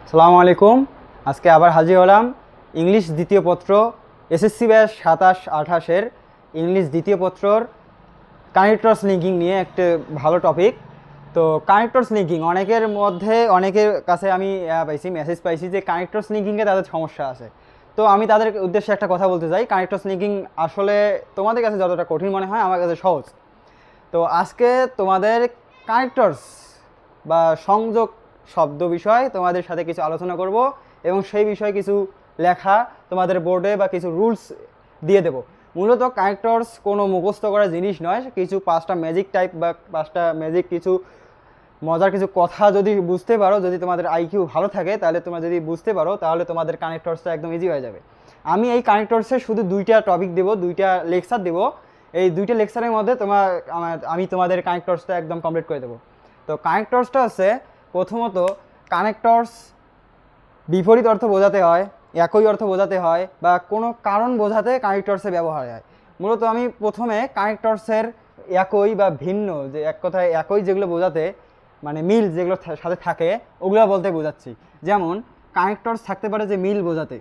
আসসালামু আলাইকুম। আজকে আবার হাজির হলাম ইংলিশ দ্বিতীয় পত্র এসএসসি ব্যাচ 27-28-এর ইংলিশ দ্বিতীয় পত্রর কানেক্টরস লিঙ্কিং নিয়ে একটা ভালো টপিক। তো কানেক্টরস লিঙ্কিং অনেকের কাছে আমি মেসেজ পাইছি যে কানেক্টরস লিঙ্কিংয়ে তাদের সমস্যা আছে। তো আমি তাদের উদ্দেশ্যে একটা কথা বলতে চাই, কানেক্টরস লিঙ্কিং আসলে তোমাদের কাছে যতটা কঠিন মনে হয় আমার কাছে সহজ। তো আজকে তোমাদের কানেক্টরস বা সংযোগ শব্দ বিষয় তোমাদের সাথে কিছু আলোচনা করব এবং সেই বিষয়ে কিছু লেখা তোমাদের বোর্ডে বা কিছু রুলস দিয়ে দেব। মূলত কানেক্টরস কোনো মুখস্থ করা জিনিস নয়, কিছু পাঁচটা ম্যাজিক টাইপ বা পাঁচটা ম্যাজিক কিছু মজার কিছু কথা যদি বুঝতে পারো, যদি তোমাদের আইকিউ ভালো থাকে তাহলে তোমরা যদি বুঝতে পারো তাহলে তোমাদের কানেক্টরসটা একদম ইজি হয়ে যাবে। আমি এই কানেক্টরসে শুধু দুইটা টপিক দেবো, দুইটা লেকচার দেবো। এই দুইটা লেকচারের মধ্যে আমি তোমাদের কানেক্টরসটা একদম কমপ্লিট করে দেবো। তো কানেক্টরসটা হচ্ছে, প্রথমত কানেক্টরস বিপরীত অর্থ বোঝাতে হয়, একই অর্থ বোঝাতে হয় বা কোনো কারণ বোঝাতে কানেক্টরসের ব্যবহার হয়। মূলত আমি প্রথমে কানেক্টরসের একই বা ভিন্ন, যে এক কথায় একই যেগুলো বোঝাতে মানে মিল যেগুলো সাথে থাকে ওগুলো বলতে বোঝাচ্ছি। যেমন কানেক্টরস থাকতে পারে যে মিল বোঝাতে,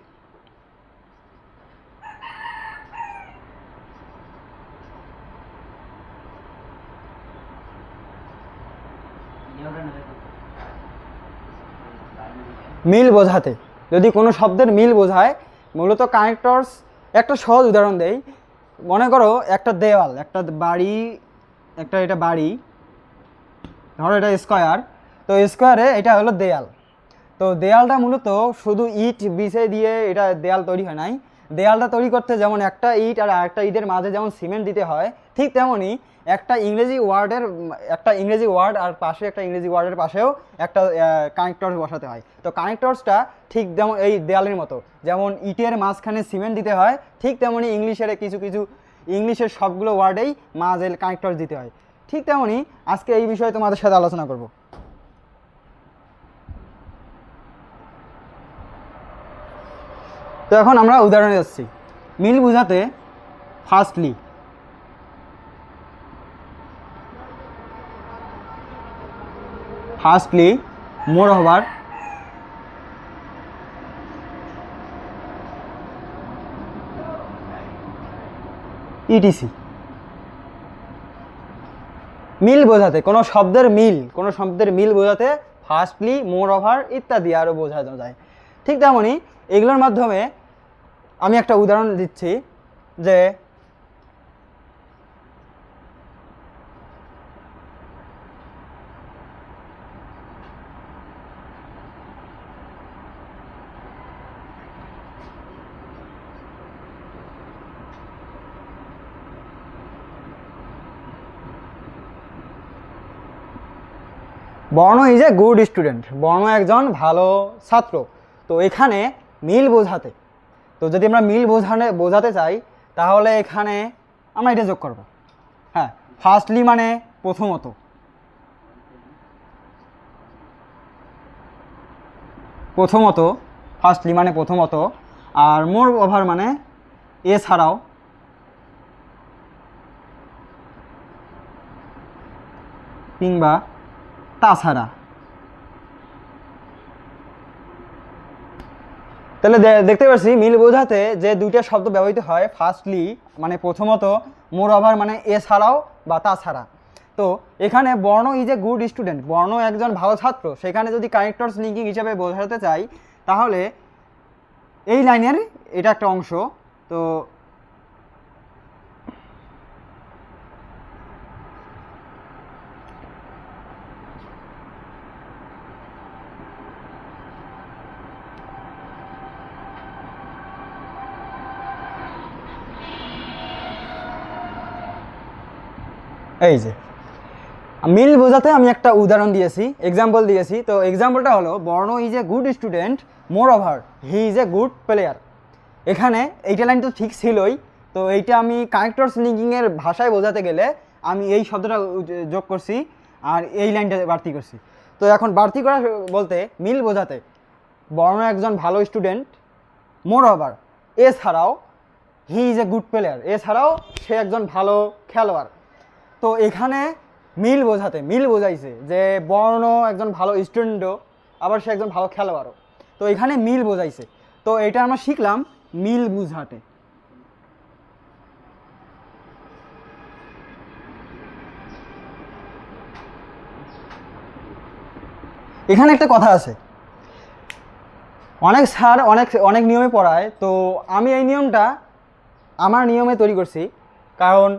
মিল বোঝাতে যদি কোনো শব্দের মিল বোঝায় মূলত কানেক্টরস। একটা সহজ উদাহরণ দেই, মনে করো একটা দেওয়াল, একটা বাড়ি, এটা বাড়ি, ধরো এটা স্কোয়ার। তো স্কোয়ারে এটা হলো দেয়াল। তো দেয়ালটা মূলত শুধু ইট বিছে দিয়ে এটা দেয়াল তৈরি হয় নাই। দেয়ালটা তৈরি করতে যেমন একটা ইট আর একটা ইটের মাঝে যেমন সিমেন্ট দিতে হয়, ঠিক তেমনই একটা ইংরেজি ওয়ার্ড আর পাশে একটা ইংরেজি ওয়ার্ডের পাশেও একটা কানেক্টরস বসাতে হয়। তো কানেক্টরসটা ঠিক যেমন এই দেয়ালের মতো, যেমন ইটের মাঝখানে সিমেন্ট দিতে হয়, ঠিক তেমনই ইংলিশের সবগুলো ওয়ার্ডেই মাঝে কানেক্টরস দিতে হয়। ঠিক তেমনই আজকে এই বিষয়ে তোমাদের সাথে আলোচনা করব। তো এখন আমরা উদাহরণে যাচ্ছি। মিল বোঝাতে ফার্স্টলি মোরওভার, ইটিসি। মিল বোঝাতে কোনো শব্দের মিল বোঝাতে ফার্স্টলি, মোরওভার ইত্যাদি আরও বোঝানো যায়। ঠিক তেমনই এগুলোর মাধ্যমে আমি একটা উদাহরণ দিচ্ছি যে বর্ণ ইজ এ গুড স্টুডেন্ট, বর্ণ একজন ভালো ছাত্র। তো এখানে মিল বোঝাতে, তো যদি আমরা মিল বোঝাতে চাই তাহলে এখানে আমরা এটা যোগ করব। হ্যাঁ, ফার্স্টলি মানে প্রথমত, ফার্স্টলি মানে প্রথমত, আর মোর ওভার মানে এছাড়াও, কিংবা তাছাড়া। তাহলে দেখতে পাচ্ছি মিল বোঝাতে যে দুইটা শব্দ ব্যবহৃত হয়, ফার্স্টলি মানে প্রথমত, মোর ওভার মানে এছাড়াও বা তাছাড়া। তো এখানে বর্ণ ইজ এ গুড স্টুডেন্ট, বর্ণ একজন ভালো ছাত্র, সেখানে যদি কানেক্টরস লিঙ্কিং হিসাবে বোঝাতে চাই তাহলে এই লাইনের এটা একটা অংশ। তো এই যে মিল বোঝাতে আমি একটা উদাহরণ দিয়েছি, এক্সাম্পল দিয়েছি। তো এক্সাম্পলটা হলো বর্ণ is a good student, more over he is a good player. এখানে এইটা লাইন তো ঠিক ছিলই, তো এইটা আমি কানেক্টরস লিঙ্কিংয়ের ভাষায় বোঝাতে গেলে আমি এই শব্দটা যোগ করছি আর এই লাইনটা বাড়তি করছি। তো এখন বাড়তি করা বলতে মিল বোঝাতে বর্ণ একজন ভালো স্টুডেন্ট, মোর ওভার এছাড়াও he is a good player, এছাড়াও সে একজন ভালো খেলোয়াড়। তো এখানে মিল বোঝাইছে যে বর্ণ একজন ভালো স্টুডেন্টও, আবার সে একজন ভালো খেলোয়াড়ও। তো এখানে মিল বোঝাইছে, তো এটা আমরা শিখলাম মিল বুঝাতে। এখানে একটা কথা আছে, অনেক স্যার অনেক অনেক নিয়মে পড়ায়, তো আমি এই নিয়মটা আমার নিয়মে তৈরি করছি। কারণ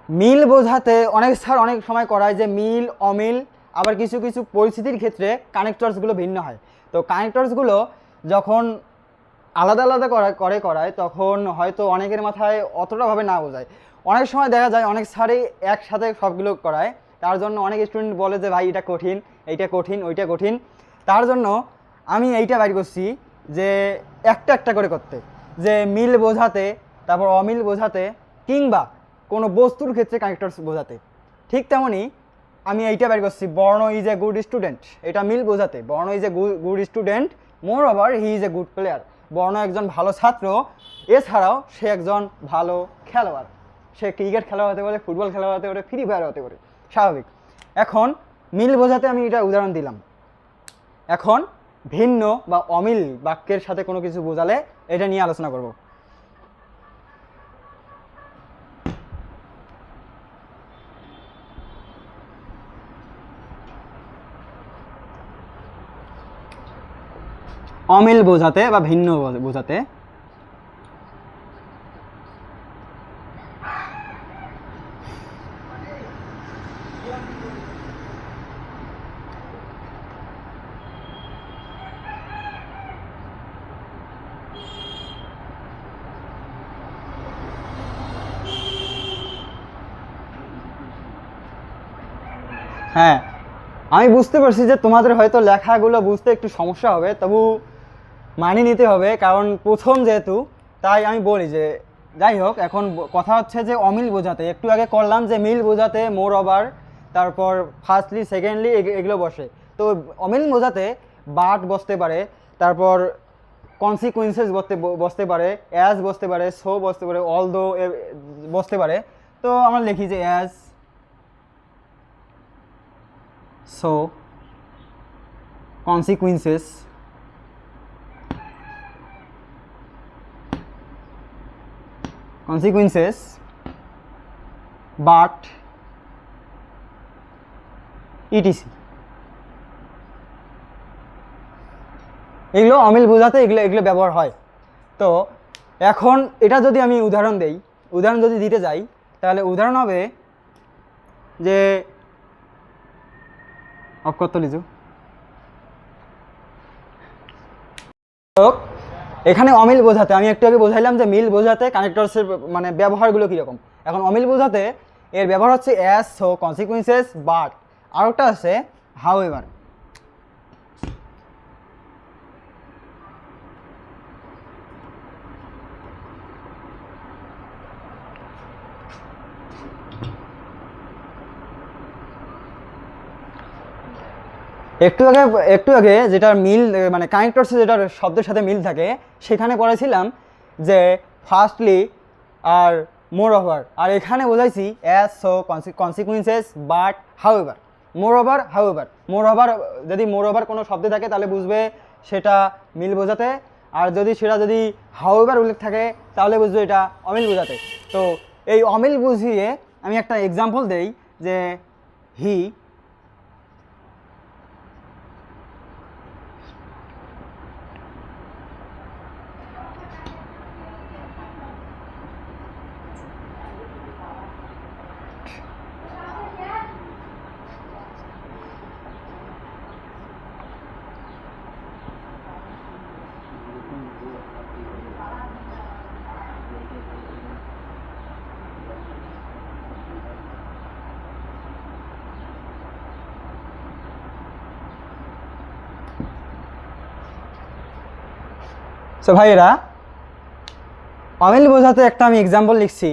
মিল বোঝাতে অনেক স্যার অনেক সময় করায় যে মিল অমিল, আবার কিছু কিছু পরিস্থিতির ক্ষেত্রে কানেক্টরসগুলো ভিন্ন হয়। তো কানেক্টরসগুলো যখন আলাদা আলাদা করায় তখন হয়তো অনেকের মাথায় অতটাভাবে না বোঝায়। অনেক সময় দেখা যায় অনেক স্যারই একসাথে সবগুলো করায়, তার জন্য অনেক স্টুডেন্ট বলে যে ভাই এটা কঠিন, এইটা কঠিন, ওইটা কঠিন। তার জন্য আমি এইটা বাইর করছি যে একটা একটা করে করতে, যে মিল বোঝাতে, তারপর অমিল বোঝাতে, কিংবা কোনো বস্তুর ক্ষেত্রে কানেক্টরস বোঝাতে। ঠিক তেমনই আমি এইটা বের করছি, বর্ণ ইজ এ গুড স্টুডেন্ট, এটা মিল বোঝাতে। বর্ণ is a good student, more over he is a good player. বর্ণ একজন ভালো ছাত্র, এছাড়াও সে একজন ভালো খেলোয়াড়। সে ক্রিকেট খেলোয়াড় হতে পারে, ফুটবল খেলোয়াড় হতে পারে, ফ্রি ফায়ার হতে পারে, স্বাভাবিক। এখন মিল বোঝাতে আমি এটা উদাহরণ দিলাম। এখন ভিন্ন বা অমিল বাক্যের সাথে কোনো কিছু বোঝালে এটা নিয়ে আলোচনা করব। অমিল বোঝাতে বা ভিন্ন বোঝাতে হ্যাঁ, আমি বুঝতে পারছি যে তোমাদের হয়তো লেখাগুলো বুঝতে একটু সমস্যা হবে, তবু মানিয়ে নিতে হবে, কারণ প্রথম যেহেতু। তাই আমি বলি যে যাই হোক, এখন কথা হচ্ছে যে অমিল বোঝাতে একটু আগে করলাম যে মিল বোঝাতে মোর ওভার, তারপর ফার্স্টলি সেকেন্ডলি এগুলো বসে। তো অমিল বোঝাতে বাট বসতে পারে, তারপর কনসিকুয়েন্সেস বসতে পারে, অ্যাজ বসতে পারে, সো বসতে পারে, অল দো বসতে পারে। তো আমরা লিখি যে as, so, consequences, but, etc. এগুলো অমিল বোঝাতে এগুলো এগুলো ব্যবহার হয়। তো এখন এটা যদি আমি উদাহরণ যদি দিতে যাই, তাহলে উদাহরণ হবে যে অক্ষত লিজু। এখানে অমিল বোঝাতে আমি একটু আগে বোঝাইলাম যে মিল বোঝাতে কানেক্টরসের মানে ব্যবহারগুলো কীরকম। এখন অমিল বোঝাতে এর ব্যবহার হচ্ছে অ্যাজ, সো, কনসিকুয়েন্সেস, বাট, আর একটা আছে হাউএভার। একটু আগে যেটা মিল মানে কানেক্টরসে যেটা শব্দের সাথে মিল থাকে, সেখানে পড়েছিলাম যে ফার্স্টলি আর মোর ওভার, আর এখানে বোঝাইছি as, so, consequences, but, however. Moreover যদি মোর ওভার কোনো শব্দে থাকে তাহলে বুঝবে সেটা মিল বোঝাতে, আর যদি হাউএভার উল্লেখ থাকে তাহলে বুঝবে এটা অমিল বোঝাতে। তো এই অমিল বুঝিয়ে আমি একটা এক্সাম্পল দেই যে হি সো ভাইয়েরা, অমিল বোঝাতে একটা আমি এক্সাম্পল লিখছি।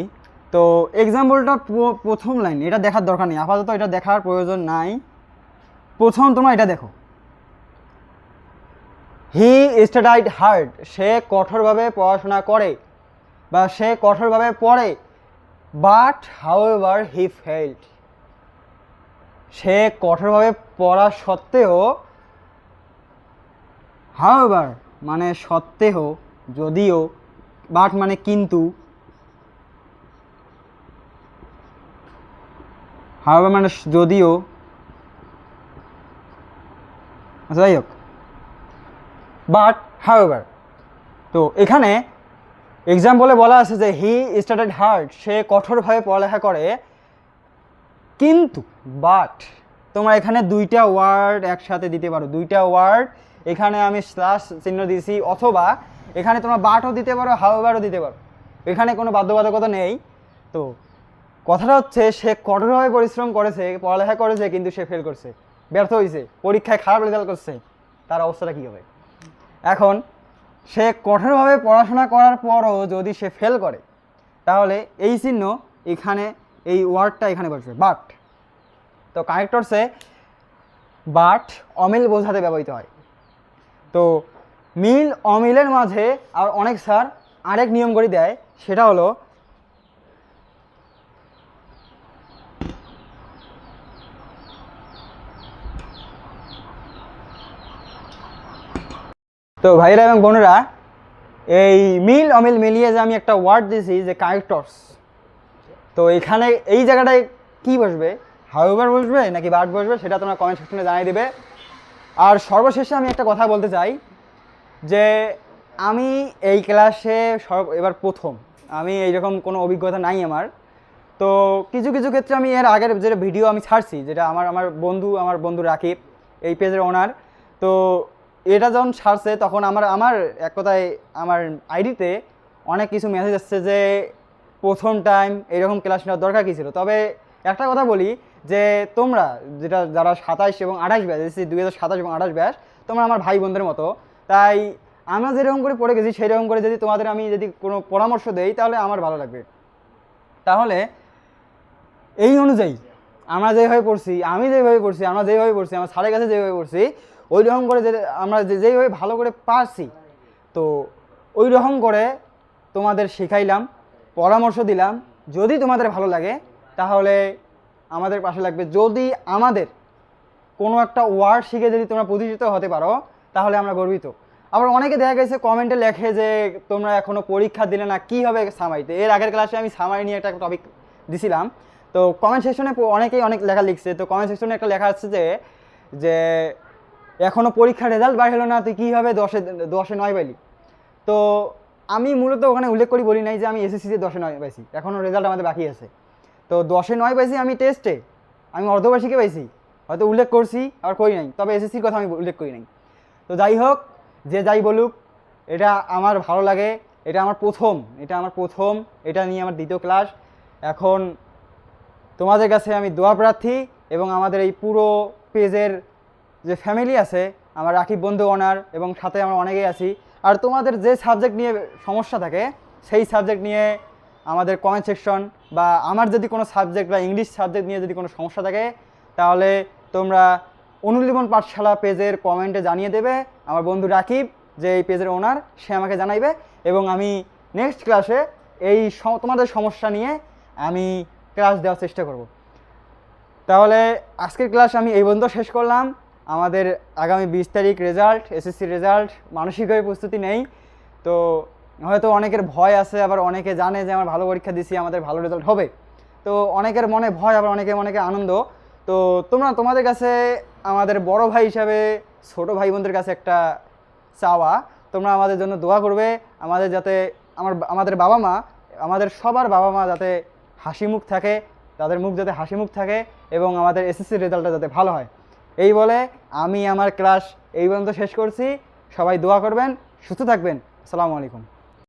তো এক্সাম্পলটা প্রথম লাইন, এটা দেখার দরকার নেই আপাতত, এটা দেখার প্রয়োজন নাই। প্রথম তোমরা এটা দেখো, হি স্টাডিড হার্ড, সে কঠোরভাবে পড়াশোনা করে বা সে কঠোরভাবে পড়ে। বাট হাউএভার হি ফেইলড, সে কঠোরভাবে পড়া সত্ত্বেও হাউএভার মানে সত্ত্বেও, যদিও, বাট মানে কিন্তু, হাউএভার মানে যদিও, যাই হোক, বাট হাউএভার। তো এখানে এক্সাম্পলে বলা আছে যে হি স্টার্টেড হার্ড, সে কঠোরভাবে পড়ালেখা করে, কিন্তু বাট তোমরা এখানে দুইটা ওয়ার্ড একসাথে দিতে পারো, দুইটা ওয়ার্ড এখানে আমি স্ল্যাশ চিহ্ন দিয়েছি, অথবা এখানে তোমরা বাটও দিতে পারো, হাউএভারও দিতে পারো, এখানে কোনো বাধ্যবাধকতা নেই। তো কথাটা হচ্ছে সে কঠোরভাবে পরিশ্রম করেছে, পড়ালেখা করেছে, কিন্তু সে ফেল করছে, ব্যর্থ হয়েছে, পরীক্ষায় খারাপ রেজাল্ট করছে, তার অবস্থাটা কী হবে? এখন সে কঠোরভাবে পড়াশোনা করার পরও যদি সে ফেল করে, তাহলে এই চিহ্ন এখানে, এই ওয়ার্ডটা এখানে বসবে, বাট। তো কানেক্টরসে বাট অমিল বোঝাতে ব্যবহৃত হয়। তো মিল অমিলের মাঝে আর অনেক স্যার আরেক নিয়ম করে দেয়, সেটা হলো তো ভাইরা এবং বোনেরা, এই মিল অমিল মিলিয়ে যে আমি একটা ওয়ার্ড দিয়েছি যে কানেক্টরস, তো এখানে এই জায়গাটায় কি বসবে, হাউএভার বসবে নাকি বাট বসবে, সেটা তোমরা কমেন্ট সেকশনে জানিয়ে দেবে। আর সর্বশেষে আমি একটা কথা বলতে চাই যে আমি এই ক্লাসে এবার প্রথম, আমি এইরকম কোনো অভিজ্ঞতা নাই আমার। তো কিছু কিছু ক্ষেত্রে আমি এর আগের যেটা ভিডিও আমি ছাড়ছি, যেটা আমার বন্ধু রাকিব, এই পেজের ওনার, তো এটা যখন ছাড়ছে তখন আমার এক কথায় আমার আইডিতে অনেক কিছু মেসেজ আসছে যে প্রথম টাইম এরকম ক্লাস নেওয়ার দরকার কী ছিল। তবে একটা কথা বলি যে তোমরা যারা 27 এবং 28 ব্যাচ, 2027 এবং 28 ব্যাচ, তোমরা আমার ভাই বোনদের মতো, তাই আমরা যেরকম করে পড়ে গেছি সেরকম করে যদি তোমাদের আমি যদি কোনো পরামর্শ দেই তাহলে আমার ভালো লাগবে। তাহলে এই অনুযায়ী আমরা যেভাবে পড়ছি, আমরা যেভাবে পড়ছি, আমার স্যারের কাছে যেভাবে পড়ছি, ওই রকম করে আমরা যেভাবে ভালো করে পারছি, তো ওই রকম করে তোমাদের শেখাইলাম, পরামর্শ দিলাম। যদি তোমাদের ভালো লাগে তাহলে আমাদের পাশে লাগবে। যদি আমাদের কোনো একটা ওয়ার্ড শিখে যদি তোমরা প্রতিষ্ঠিত হতে পারো তাহলে আমরা গর্বিত। আবার অনেকে দেখা গেছে কমেন্টে লেখে যে তোমরা এখনও পরীক্ষা দিলে না, কী হবে সামারিতে। এর আগের ক্লাসে আমি সামারি নিয়ে একটা টপিক দিছিলাম, তো কমেন্ট সেকশনে অনেকেই অনেক লেখা লিখছে। তো কমেন্ট সেকশনে একটা লেখা আছে যে এখনও পরীক্ষার রেজাল্ট বার হলো না, তুই কী হবে 10-এ 9 পাইলি। তো আমি মূলত ওখানে উল্লেখ করি বলি নাই যে আমি এসএসসিতে 10-এ 9 পাইছি, এখনও রেজাল্ট আমাদের বাকি আছে। তো 10-এ 9 পাইছি আমি টেস্টে, আমি অর্ধবার্ষিকে পাইছি, হয়তো উল্লেখ করছি আর করি নাই, তবে এসএসসির কথা আমি উল্লেখ করি নাই। তো যাই হোক, যে যাই বলুক, এটা আমার ভালো লাগে, এটা আমার প্রথম, এটা নিয়ে আমার দ্বিতীয় ক্লাস। এখন তোমাদের কাছে আমি দোয়া প্রার্থী, এবং আমাদের এই পুরো পেজের যে ফ্যামিলি আছে, আমার রাকিব বন্ধু ওনার, এবং সাথে আমরা অনেকেই আছি। আর তোমাদের যে সাবজেক্ট নিয়ে সমস্যা থাকে সেই সাবজেক্ট নিয়ে আমাদের কমেন্ট সেকশন, বা আমার যদি কোনো সাবজেক্ট বা ইংলিশ সাবজেক্ট নিয়ে যদি কোনো সমস্যা থাকে তাহলে তোমরা অনুলিমন পাঠশালা পেজের কমেন্টে জানিয়ে দেবে। আমার বন্ধু রাকিব, যে এই পেজের ওনার, সে আমাকে জানাইবে, এবং আমি নেক্সট ক্লাসে তোমাদের সমস্যা নিয়ে আমি ক্লাস দেওয়ার চেষ্টা করব। তাহলে আজকের ক্লাস আমি এই পর্যন্ত শেষ করলাম। আমাদের আগামী 20 তারিখ রেজাল্ট, এসএসসির রেজাল্ট, মানসিকভাবে প্রস্তুতি নেই। তো হয়তো অনেকের ভয় আছে, আবার অনেকে জানে যে আমার ভালো পরীক্ষা দিছি, আমাদের ভালো রেজাল্ট হবে। তো অনেকের মনে ভয়, আবার অনেকে আনন্দ। তো তোমাদের কাছে আমাদের বড় ভাই হিসাবে ছোট ভাই বোনদের কাছে একটা চাওয়া, তোমরা আমাদের জন্য দোয়া করবে, আমাদের যাতে আমাদের বাবা মা, আমাদের সবার বাবা মা যাতে হাসি মুখ থাকে, তাদের মুখ যাতে হাসি মুখ থাকে, এবং আমাদের এসএসসির রেজাল্টটা যাতে ভালো হয়। এই বলে আমি আমার ক্লাস এই পর্যন্ত শেষ করছি। সবাই দোয়া করবেন, সুস্থ থাকবেন। আসসালামু আলাইকুম।